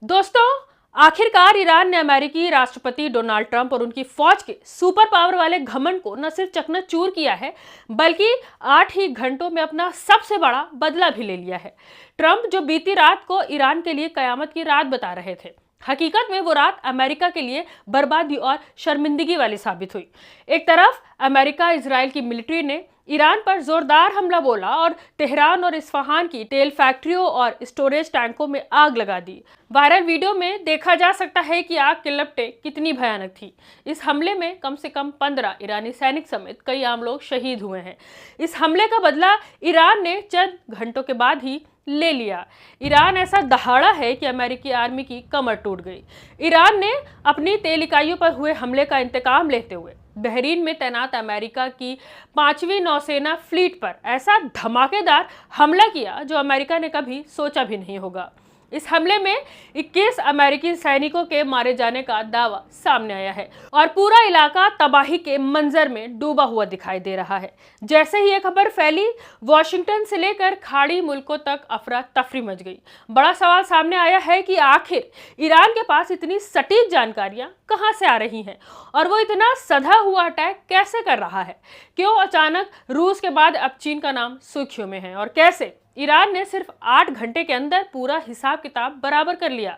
दोस्तों, आखिरकार ईरान ने अमेरिकी राष्ट्रपति डोनाल्ड ट्रंप और उनकी फौज के सुपर पावर वाले घमंड को न सिर्फ चकनाचूर किया है, बल्कि 8 ही घंटों में अपना सबसे बड़ा बदला भी ले लिया है। ट्रंप जो बीती रात को ईरान के लिए कयामत की रात बता रहे थे, हकीकत में वो रात अमेरिका के लिए बर्बादी और शर्मिंदगी वाली साबित हुई। एक तरफ अमेरिका इजराइल की मिलिट्री ने ईरान पर जोरदार हमला बोला और तेहरान और इस्फहान की तेल फैक्ट्रियों और स्टोरेज टैंकों में आग लगा दी। वायरल वीडियो में देखा जा सकता है कि आग की लपटें कितनी भयानक थी। इस हमले में कम से कम 15 ईरानी सैनिक समेत कई आम लोग शहीद हुए हैं। इस हमले का बदला ईरान ने चंद घंटों के बाद ही ले लिया। ईरान ऐसा दहाड़ा है कि अमेरिकी आर्मी की कमर टूट गई। ईरान ने अपनी तेल इकाइयों पर हुए हमले का इंतकाम लेते हुए बहरीन में तैनात अमेरिका की 5वीं नौसेना फ्लीट पर ऐसा धमाकेदार हमला किया जो अमेरिका ने कभी सोचा भी नहीं होगा। इस हमले में 21 अमेरिकी सैनिकों के मारे जाने का दावा सामने आया है और पूरा इलाका तबाही के मंजर में डूबा हुआ दिखाई दे रहा है। जैसे ही ये खबर फैली, वॉशिंगटन से लेकर खाड़ी मुल्कों तक अफरा तफरी मच गई। बड़ा सवाल सामने आया है कि आखिर ईरान के पास इतनी सटीक जानकारियां कहां से आ रही हैं और वो इतना सधा हुआ अटैक कैसे कर रहा है। क्यों अचानक रूस के बाद अब चीन का नाम सुर्खियों में है और कैसे ईरान ने सिर्फ 8 घंटे के अंदर पूरा हिसाब किताब बराबर कर लिया।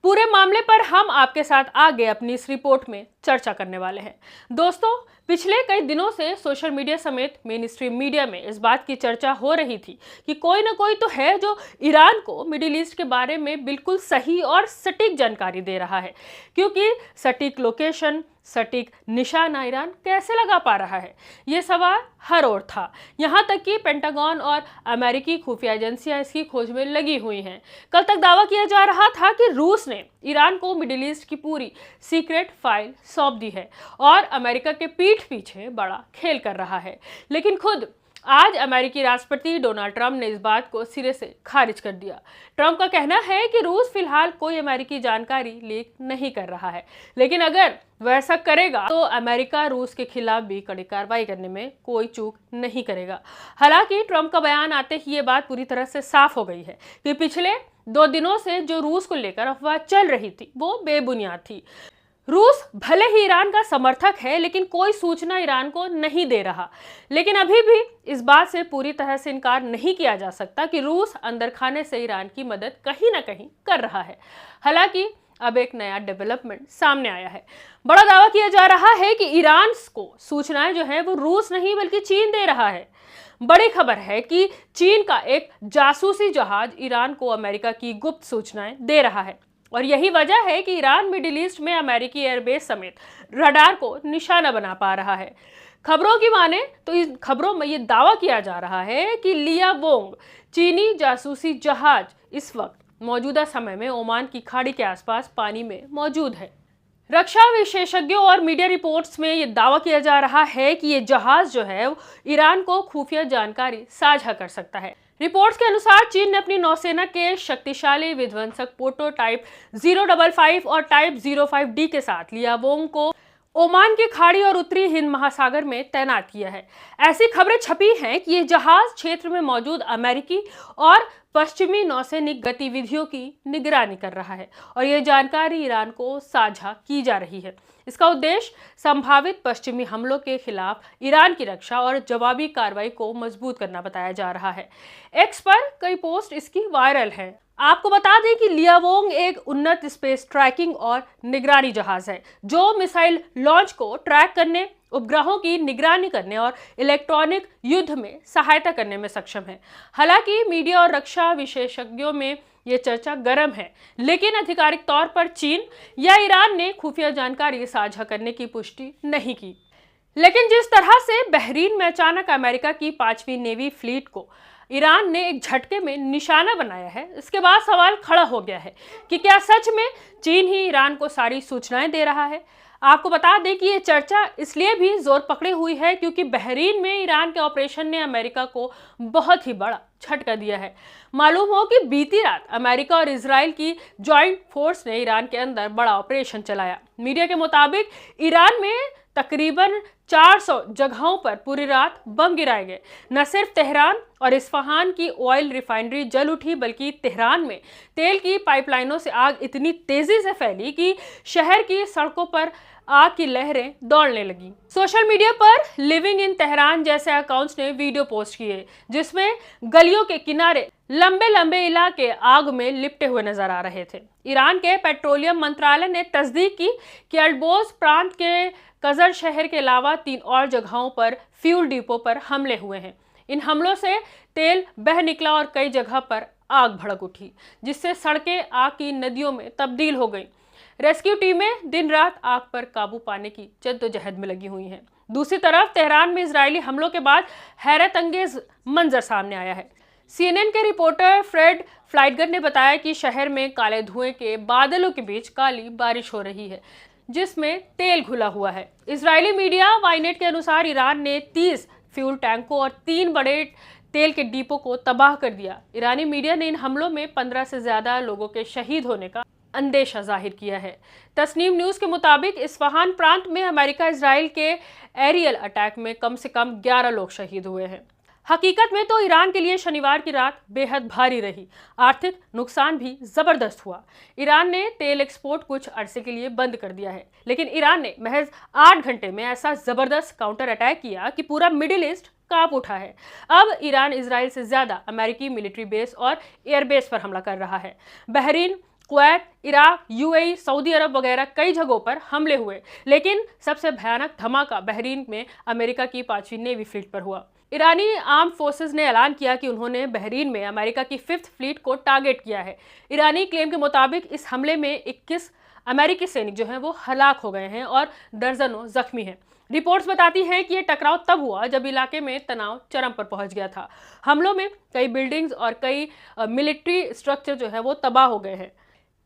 पूरे मामले पर हम आपके साथ आगे अपनी इस रिपोर्ट में चर्चा करने वाले हैं। दोस्तों, पिछले कई दिनों से सोशल मीडिया समेत मेन स्ट्रीम मीडिया में इस बात की चर्चा हो रही थी कि कोई ना कोई तो है जो ईरान को मिडिल ईस्ट के बारे में बिल्कुल सही और सटीक जानकारी दे रहा है, क्योंकि सटीक लोकेशन, सटीक निशाना ईरान कैसे लगा पा रहा है, ये सवाल हर ओर था। यहाँ तक कि पेंटागन और अमेरिकी खुफिया एजेंसियां इसकी खोज में लगी हुई हैं। कल तक दावा किया जा रहा था कि रूस ने ईरान को मिडिल ईस्ट की पूरी सीक्रेट फाइल सौंप दी है और अमेरिका के पीठ पीछे बड़ा खेल कर रहा है। लेकिन खुद आज अमेरिकी राष्ट्रपति डोनाल्ड ट्रंप ने इस बात को सिरे से खारिज कर दिया। ट्रंप का कहना है कि रूस फिलहाल कोई अमेरिकी जानकारी लीक नहीं कर रहा है, लेकिन अगर वह ऐसा करेगा तो अमेरिका रूस के खिलाफ भी कड़ी कार्रवाई करने में कोई चूक नहीं करेगा। हालांकि ट्रंप का बयान आते ही ये बात पूरी तरह से साफ हो गई है कि पिछले 2 दिनों से जो रूस को लेकर अफवाह चल रही थी वो बेबुनियाद थी। रूस भले ही ईरान का समर्थक है, लेकिन कोई सूचना ईरान को नहीं दे रहा। लेकिन अभी भी इस बात से पूरी तरह से इनकार नहीं किया जा सकता कि रूस अंदर खाने से ईरान की मदद कहीं ना कहीं कर रहा है। हालांकि अब एक नया डेवलपमेंट सामने आया है। बड़ा दावा किया जा रहा है कि ईरान को सूचनाएं जो है वो रूस नहीं बल्कि चीन दे रहा है। बड़ी खबर है कि चीन का एक जासूसी जहाज ईरान को अमेरिका की गुप्त सूचनाएं दे रहा है और यही वजह है कि ईरान मिडिल ईस्ट में अमेरिकी एयरबेस समेत रडार को निशाना बना पा रहा है। खबरों की माने तो इन खबरों में ये दावा किया जा रहा है कि लिया वोंग चीनी जासूसी जहाज इस वक्त मौजूदा समय में ओमान की खाड़ी के आसपास पानी में मौजूद है। रक्षा विशेषज्ञों और मीडिया रिपोर्ट्स में ये दावा किया जा रहा है कि ये जहाज जो है ईरान को खुफिया जानकारी साझा कर सकता है। रिपोर्ट्स के अनुसार चीन ने अपनी नौसेना के शक्तिशाली विध्वंसक प्रोटोटाइप 055 और टाइप 05D के साथ लिया वोंग को ओमान की खाड़ी और उत्तरी हिंद महासागर में तैनात किया है। ऐसी खबरें छपी हैं कि ये जहाज क्षेत्र में मौजूद अमेरिकी और पश्चिमी नौसैनिक गतिविधियों की निगरानी कर रहा है और ये जानकारी ईरान को साझा की जा रही है। इसका उद्देश्य संभावित पश्चिमी हमलों के खिलाफ ईरान की रक्षा और जवाबी कार्रवाई को मजबूत करना बताया जा रहा है। एक्स पर कई पोस्ट इसकी वायरल हैं। आपको बता दें कि लिया वोंग एक उन्नत स्पेस ट्रैकिंग और निगरानी जहाज है जो मिसाइल लॉन्च को ट्रैक करने, उपग्रहों की निगरानी करने और इलेक्ट्रॉनिक युद्ध में सहायता करने में सक्षम है। हालांकि मीडिया और रक्षा विशेषज्ञों में ये चर्चा गर्म है, लेकिन आधिकारिक तौर पर चीन या ईरान ने खुफिया जानकारी साझा करने की पुष्टि नहीं की। लेकिन जिस तरह से बहरीन में अचानक अमेरिका की 5वीं नेवी फ्लीट को ईरान ने एक झटके में निशाना बनाया है, इसके बाद सवाल खड़ा हो गया है कि क्या सच में चीन ही ईरान को सारी सूचनाएं दे रहा है। आपको बता दें कि ये चर्चा इसलिए भी जोर पकड़े हुई है क्योंकि बहरीन में ईरान के ऑपरेशन ने अमेरिका को बहुत ही बड़ा झटका दिया है। मालूम हो कि बीती रात अमेरिका और इजराइल की जॉइंट फोर्स ने ईरान के अंदर बड़ा ऑपरेशन चलाया। मीडिया के मुताबिक ईरान में तकरीबन 400 जगहों पर पूरी रात बम गिराए गए। न सिर्फ तेहरान और इस्फहान की ऑयल रिफाइनरी जल उठी, बल्कि तेहरान में तेल की पाइपलाइनों से आग इतनी तेजी से फैली कि शहर की सड़कों पर आग की लहरें दौड़ने लगी। सोशल मीडिया पर लिविंग इन तेहरान जैसे अकाउंट्स ने वीडियो पोस्ट किए, जिसमें गलियों के किनारे लंबे लंबे इलाके आग में लिपटे हुए नजर आ रहे थे। ईरान के पेट्रोलियम मंत्रालय ने तस्दीक की कि अल्बोर्ज प्रांत के कजर शहर के अलावा 3 और जगहों पर फ्यूल डिपो पर हमले हुए हैं। इन हमलों से तेल बह निकला और कई जगह पर आग भड़क उठी, जिससे सड़कें आग की नदियों में तब्दील हो गईं। रेस्क्यू टीमें दिन रात आग पर काबू पाने की जद्दोजहद में लगी हुई हैं। दूसरी तरफ तेहरान में इजरायली हमलों के बाद हैरत अंगेज मंजर सामने आया है। CNN के रिपोर्टर फ्रेड फ्लाइटगर ने बताया कि शहर में काले धुएं के बादलों के बीच काली बारिश हो रही है, जिसमें तेल घुला हुआ है। इजरायली मीडिया वाइनेट के अनुसार ईरान ने 30 फ्यूल टैंकों और 3 बड़े तेल के डिपो को तबाह कर दिया। ईरानी मीडिया ने इन हमलों में 15 से ज्यादा लोगों के शहीद होने का अंदेशा जाहिर किया है। तस्नीम न्यूज के मुताबिक इस्फहान प्रांत में अमेरिका इजराइल के एरियल अटैक में कम से कम 11 लोग शहीद हुए हैं। हकीकत में तो ईरान के लिए शनिवार की रात बेहद भारी रही। आर्थिक नुकसान भी जबरदस्त हुआ। ईरान ने तेल एक्सपोर्ट कुछ अरसे के लिए बंद कर दिया है, लेकिन ईरान ने महज 8 घंटे में ऐसा जबरदस्त काउंटर अटैक किया कि पूरा मिडिल ईस्ट कांप उठा है। अब ईरान इजराइल से ज्यादा अमेरिकी मिलिट्री बेस और एयरबेस पर हमला कर रहा है। Bahrain, Kuwait, Iraq, UAE, Saudi Arabia वगैरह कई जगहों पर हमले हुए, लेकिन सबसे भयानक धमाका बहरीन में अमेरिका की 5वीं नेवी फ्लीट पर हुआ। ईरानी आर्म फोर्सेस ने ऐलान किया कि उन्होंने बहरीन में अमेरिका की 5th फ्लीट को टारगेट किया है। ईरानी क्लेम के मुताबिक इस हमले में 21 अमेरिकी सैनिक जो हैं वो हलाक हो गए हैं और दर्जनों जख्मी हैं। रिपोर्ट्स बताती हैं कि यह टकराव तब हुआ जब इलाके में तनाव चरम पर पहुंच गया था। हमलों में कई बिल्डिंग्स और कई मिलिट्री स्ट्रक्चर जो है वो तबाह हो गए हैं।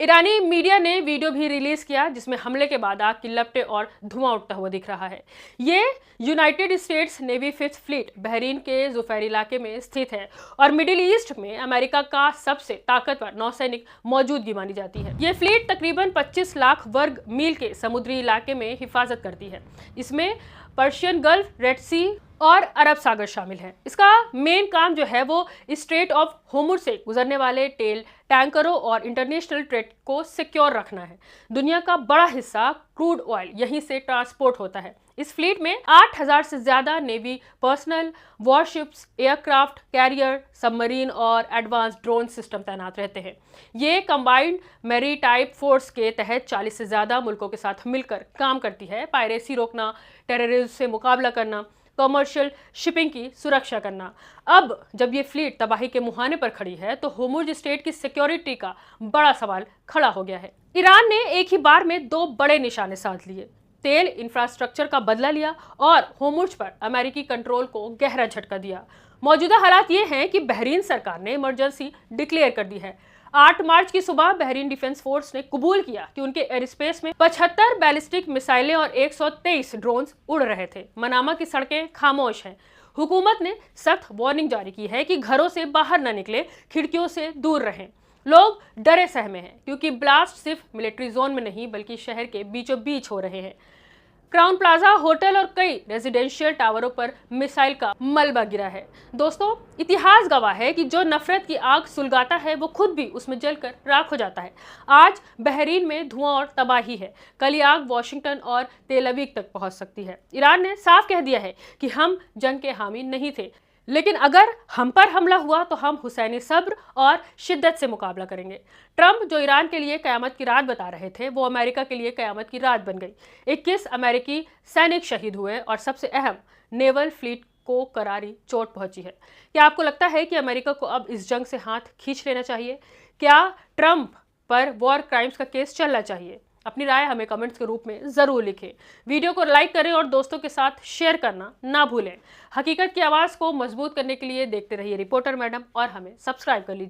ईरानी मीडिया ने वीडियो भी रिलीज किया, जिसमें हमले के बाद आग की लपटें और धुआं उठता हुआ दिख रहा है। ये United states navy 5th fleet Bahrain के जुफैर इलाके में स्थित है और मिडिल ईस्ट में अमेरिका का सबसे ताकतवर नौसैनिक मौजूदगी मानी जाती है। ये फ्लीट तकरीबन 25 लाख वर्ग मील के समुद्री इलाके में हिफाजत करती है। इसमें पर्शियन गल्फ, रेड सी और अरब सागर शामिल है। इसका मेन काम जो है वो स्ट्रेट ऑफ होर्मुज से गुजरने वाले तेल टैंकरों और इंटरनेशनल ट्रेड को सिक्योर रखना है। दुनिया का बड़ा हिस्सा क्रूड ऑयल यहीं से ट्रांसपोर्ट होता है। इस फ्लीट में 8000 से ज्यादा navy personal, warships, aircraft carrier, submarine और एडवांस ड्रोन सिस्टम तैनात रहते हैं। ये कंबाइंड मैरीटाइम फोर्स के तहत 40 से ज्यादा मुल्कों के साथ मिलकर काम करती है। पायरेसी रोकना, टेररिज्म से मुकाबला करना, कमर्शियल शिपिंग की सुरक्षा करना। अब जब ये फ्लीट तबाही के मुहाने पर खड़ी है तो होर्मुज स्ट्रेट की सिक्योरिटी का बड़ा सवाल खड़ा हो गया है। ईरान ने एक ही बार में 2 बड़े निशाने साध लिए, तेल इंफ्रास्ट्रक्चर का बदला लिया और होर्मुज पर अमेरिकी कंट्रोल को गहरा झटका दिया। मौजूदा हालात ये हैं कि बहरीन सरकार ने इमरजेंसी डिक्लेयर कर दी है। 8 मार्च की सुबह बहरीन डिफेंस फोर्स ने कबूल किया कि उनके एयर स्पेस में 75 बैलिस्टिक मिसाइलें और 123 ड्रोन्स उड़ रहे थे। मनामा की सड़कें खामोश हैं। हुकूमत ने सख्त वार्निंग जारी की है कि घरों से बाहर न निकले, खिड़कियों से दूर रहें। लोग डरे सहमे हैं क्योंकि ब्लास्ट सिर्फ मिलिट्री जोन में नहीं बल्कि शहर के बीचों बीच हो रहे हैं। क्राउन प्लाजा, होटल और कई रेजिडेंशियल टावरों पर मिसाइल का मलबा गिरा है। दोस्तों, इतिहास गवाह है कि जो नफरत की आग सुलगाता है वो खुद भी उसमें जलकर राख हो जाता है। आज बहरीन में धुआं और तबाही है, कल ये आग वॉशिंगटन और तेल अवीव तक पहुंच सकती है। ईरान ने साफ कह दिया है कि हम जंग के हामी नहीं थे, लेकिन अगर हम पर हमला हुआ तो हम हुसैनी सब्र और शिद्दत से मुकाबला करेंगे। ट्रंप जो ईरान के लिए कयामत की रात बता रहे थे, वो अमेरिका के लिए कयामत की रात बन गई। 21 अमेरिकी सैनिक शहीद हुए और सबसे अहम, नेवल फ्लीट को करारी चोट पहुंची है। क्या आपको लगता है कि अमेरिका को अब इस जंग से हाथ खींच लेना चाहिए? क्या ट्रंप पर वॉर क्राइम्स का केस चलना चाहिए? अपनी राय हमें कमेंट्स के रूप में जरूर लिखें। वीडियो को लाइक करें और दोस्तों के साथ शेयर करना ना भूलें। हकीकत की आवाज़ को मजबूत करने के लिए देखते रहिए रिपोर्टर मैडम और हमें सब्सक्राइब कर लीजिए।